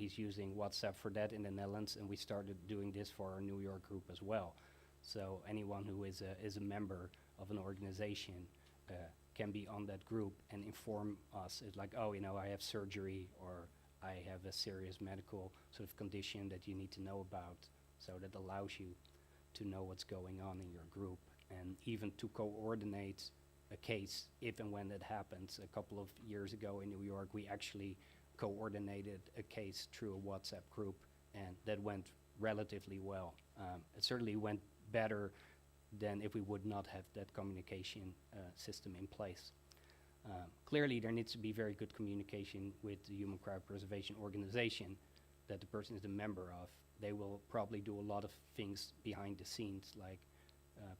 he's using WhatsApp for that in the Netherlands, and we started doing this for our New York group as well. So anyone who is a member of an organization can be on that group and inform us. It's like, oh, I have surgery, or I have a serious medical sort of condition that you need to know about. So that allows you to know what's going on in your group, and even to coordinate a case if and when that happens. A couple of years ago in New York, we actually coordinated a case through a WhatsApp group, and that went relatively well. It certainly went better than if we would not have that communication system in place. Clearly, there needs to be very good communication with the Human Cryopreservation organization that the person is a member of. They will probably do a lot of things behind the scenes, like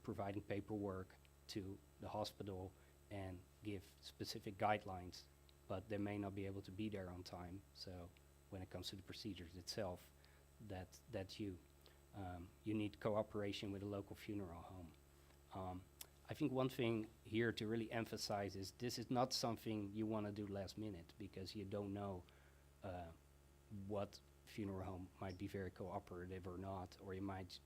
providing paperwork to the hospital and give specific guidelines, but they may not be able to be there on time. So when it comes to the procedures itself, that's you. You need cooperation with a local funeral home. I think one thing here to really emphasize is this is not something you want to do last minute, because you don't know what funeral home might be very cooperative or not, or you might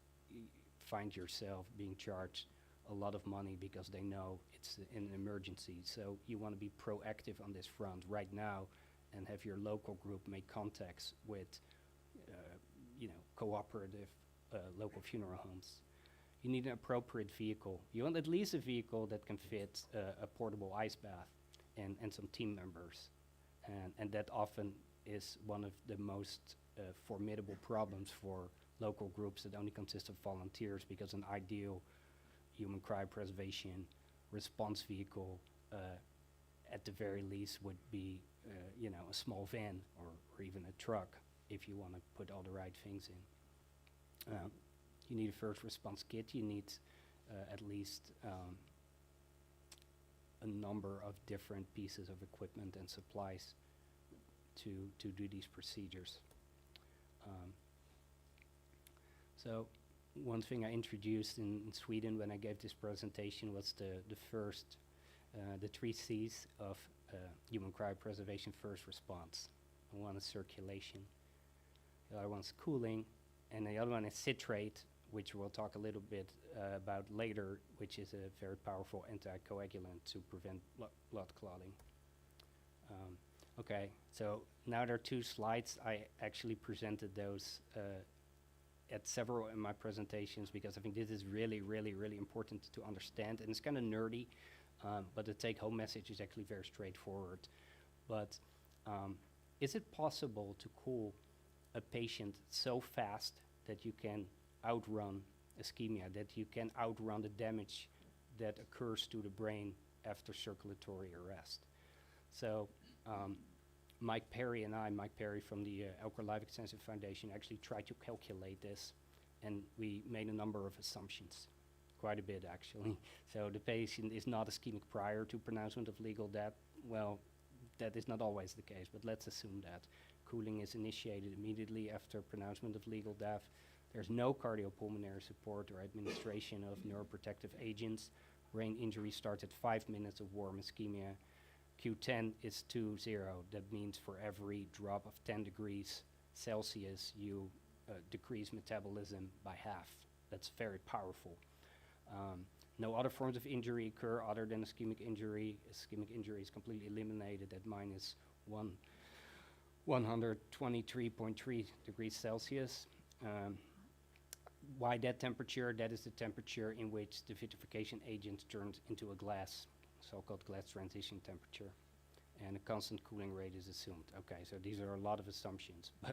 find yourself being charged a lot of money because they know it's an emergency. So you want to be proactive on this front right now and have your local group make contacts with cooperative local funeral homes. You need an appropriate vehicle. You want at least a vehicle that can fit a portable ice bath and some team members. And that often is one of the most formidable problems for local groups that only consist of volunteers, because an ideal human cryopreservation response vehicle at the very least would be a small van or even a truck if you want to put all the right things in. You need a first response kit. You need at least a number of different pieces of equipment and supplies to do these procedures. So one thing I introduced in Sweden when I gave this presentation was the 3 C's of human cryopreservation first response. One is circulation, the other one's cooling, and the other one is citrate, which we'll talk a little bit about later, which is a very powerful anticoagulant to prevent blood clotting. Okay, so now there are 2 slides. I actually presented those at several in my presentations, because I think this is really, really, really important to understand, and it's kind of nerdy, but the take-home message is actually very straightforward. But is it possible to cool a patient so fast that you can outrun ischemia, that you can outrun the damage that occurs to the brain after circulatory arrest? So Mike Perry from the Alcor Life Extension Foundation actually tried to calculate this, and we made a number of assumptions, quite a bit actually. So the patient is not ischemic prior to pronouncement of legal death. Well, that is not always the case, but let's assume that. Cooling is initiated immediately after pronouncement of legal death. There's no cardiopulmonary support or administration of neuroprotective agents. Brain injury starts at 5 minutes of warm ischemia. Q10 is 2-0. That means for every drop of 10 degrees Celsius, you decrease metabolism by half. That's very powerful. No other forms of injury occur other than ischemic injury. Ischemic injury is completely eliminated at minus 123.3 degrees Celsius. Why that temperature? That is the temperature in which the vitrification agent turns into a glass, so-called glass transition temperature. And a constant cooling rate is assumed. Okay, so these are a lot of assumptions,